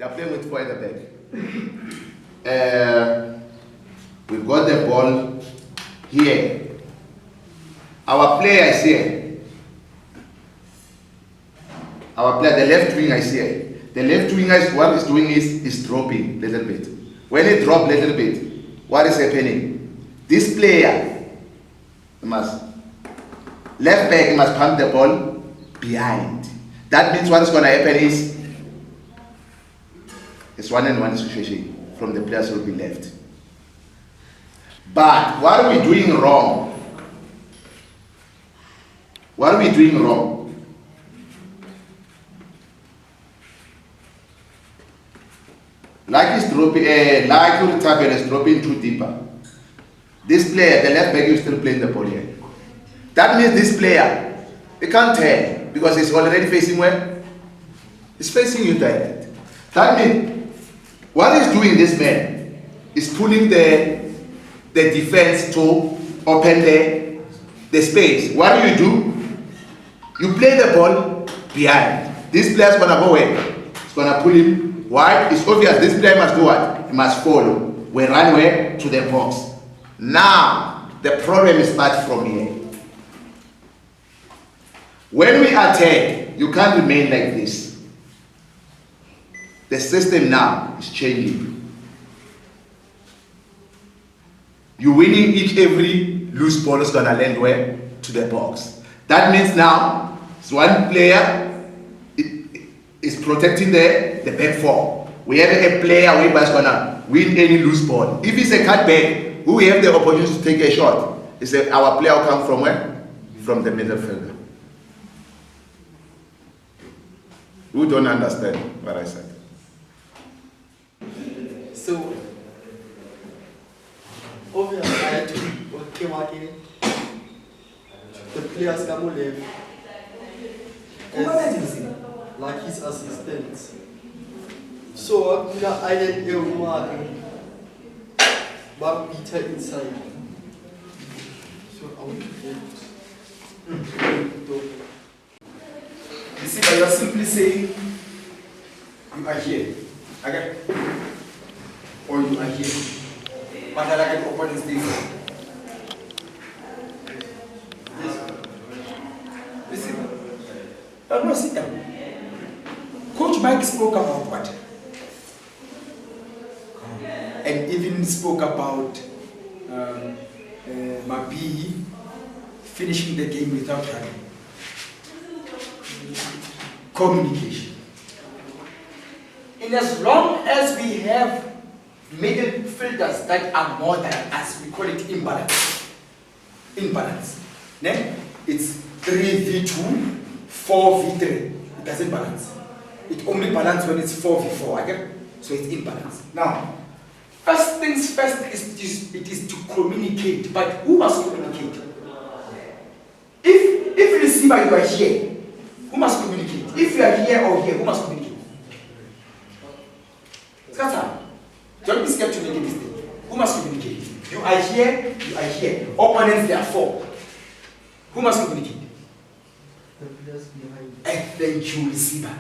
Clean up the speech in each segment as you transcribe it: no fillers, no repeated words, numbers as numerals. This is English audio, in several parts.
They are playing with 4 at the back. We've got the ball here. Our player is here. Our player, the left winger is here. The left winger, what he's doing is dropping a little bit. When he drops a little bit, what is happening? This player must, left back must pump the ball behind. That means what is going to happen is, it's 1-on-1 situation from the players who will be left. But what are we doing wrong? What are we doing wrong? Like he's dropping, like Tabel is dropping too deeper. This player, the left back, is still playing the ball here. That means this player, he can't tell because he's already facing where? He's facing you direct. That means what he's doing, this man, is pulling the defense to open the space. What do? You play the ball behind. This player's gonna go where? It's gonna pull him. Why? It's obvious this player must do what? He must follow. We run where? To the box. Now, the problem starts from here. When we attack, you can't remain like this. The system now is changing. You're winning every loose ball is gonna land where? To the box. That means now, it's one player is protecting the back four. We have a player who is gonna win any loose ball. If it's a cutback, who we have the opportunity to take a shot, is our player will come from where? From the middle fielder. Who don't understand what I said? So, obviously, I had to work in the players come left like his assistants. So, I did a woman, but Peter inside. So, I want to You see, but you are simply saying you are here. Okay? Or you are here. But I like an opponent's thing. Listen. No, sit down. Coach Mike spoke about what? And even spoke about Mabi finishing the game without running. Communication. In as long as we have midfielders that are more than us, we call it imbalance. Imbalance. Then it's 3v2, 4v3. It doesn't balance. It only balances when it's 4v4. Okay? So it's imbalance. Now, first things first it is to communicate. But who must communicate? If receiver you are here, who must communicate? If you are here or here, who must communicate? Scatter. Don't be scared to make a mistake. Who must communicate? You are here, you are here. Opponents, there are 4. Who must communicate? the players behind. And thank you, receiver.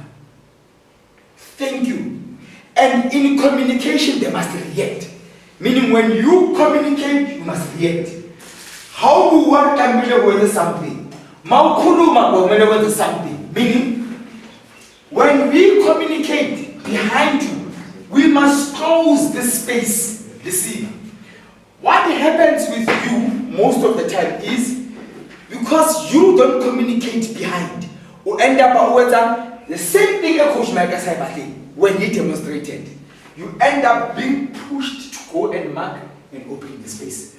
Thank you. And in communication, they must react. Meaning, when you communicate, you must react. How do one can be with something? With something. Meaning, when we communicate behind you, we must close the space. Receive. What happens with you most of the time is because you don't communicate behind, you end up with the same thing a coach Mike said when he demonstrated. You end up being pushed to go and mark and open the space.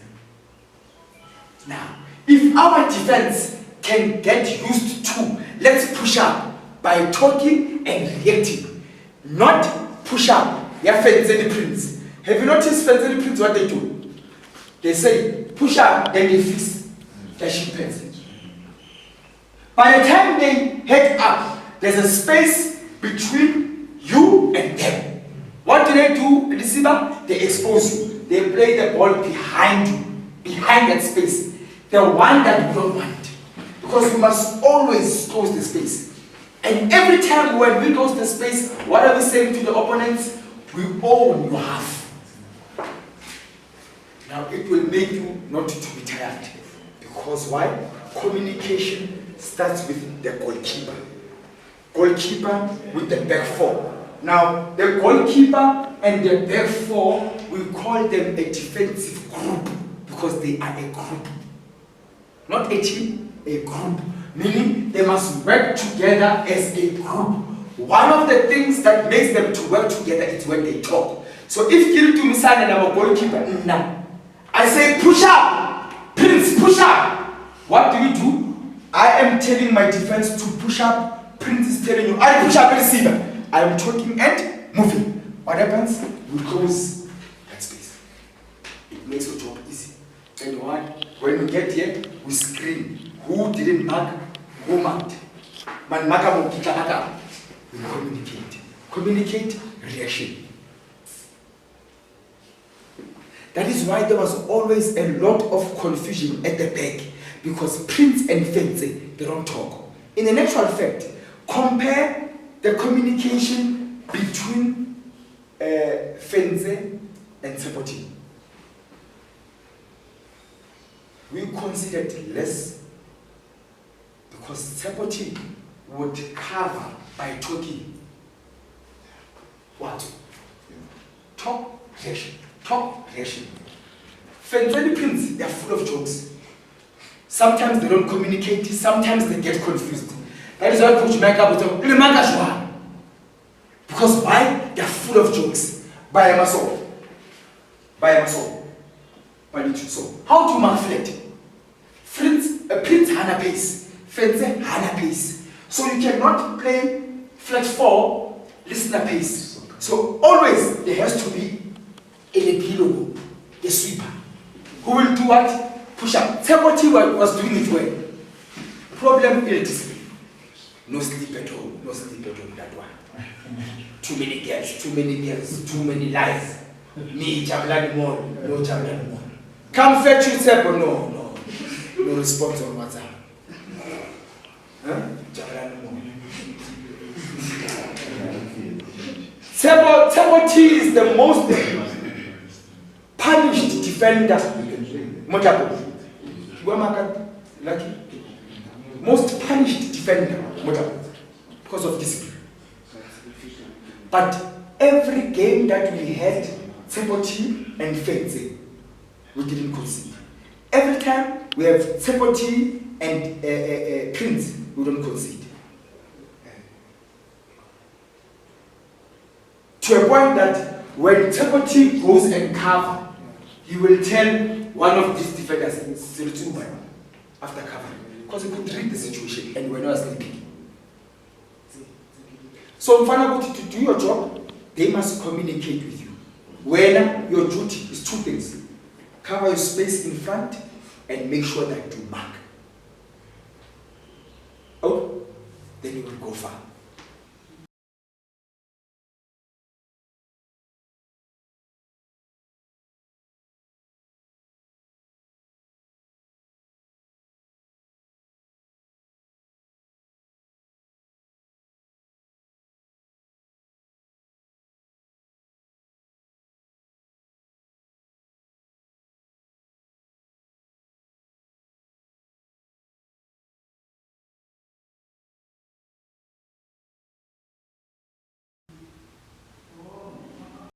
Now, if our defense can get used to, let's push up by talking and reacting, not push up. Yeah, Fenzeli Prince. Have you noticed Fenzeli Prince what they do? They say push up, then they fix the sheep pencil. By the time they head up, there's a space between you and them. What do? Receiver? They expose you. They play the ball behind you, behind that space. The one that you don't want. Because you must always close the space. And every time when we close the space, what are we saying to the opponents? We own your half. Now it will make you not to be tired. Because why? Communication starts with the goalkeeper. Goalkeeper with the back four. Now the goalkeeper and the back four, we call them a defensive group because they are a group. Not a team, a group. Meaning they must work together as a group. One of the things that makes them to work together is when they talk. So if Kiritu Misane and I'm a goalkeeper, I say push up, Prince, push up. What do? I am telling my defense to push up. Prince is telling you, I push up, receiver. I am talking and moving. What happens? We close that space. It makes your job easy. And when we get here, we screen. Who didn't mark? Who marked? Man, we communicate. Communicate, reaction. That is why there was always a lot of confusion at the back because Prince and Fenze, they don't talk. In an actual fact, compare the communication between Fenze and Tshepo. We considered less because Tshepo would cover by talking. What? Talk, reaction. Talk, reaction. Fenze and Prince, they are full of jokes. Sometimes they don't communicate, sometimes they get confused. That is why Coach Maka would talk, because why? They are full of jokes. By a muscle. So, how do you mark flat? Prince Hana pace. Fenze Hana pace. So you cannot play flat 4, listener pace. So always there has to be a Lepilo, the sweeper. Who will do what? Push up. Tshepo was doing it well. Problem is no sleep at all. No sleep at all, that one. Too many girls, too many lies. Me, Jablan more, no Jablan more. Come fetch you, Tshepo. No. No response on WhatsApp. Huh? Jablan more. Tshepo is the most punished defender. Mojapo. Lucky. Most punished defender. Mojapo. Because of discipline. But every game that we had, Tshepo and Fenze, we didn't concede. Every time we have Tshepo and Prince, we don't concede. To a point that when Tshepo goes and cover, he will tell one of these defenders, after covering, because he could read the situation and we're not sleeping. So, to do your job, they must communicate with you. When your duty is 2 things: cover your space in front and make sure that you mark. Oh, then you will go far.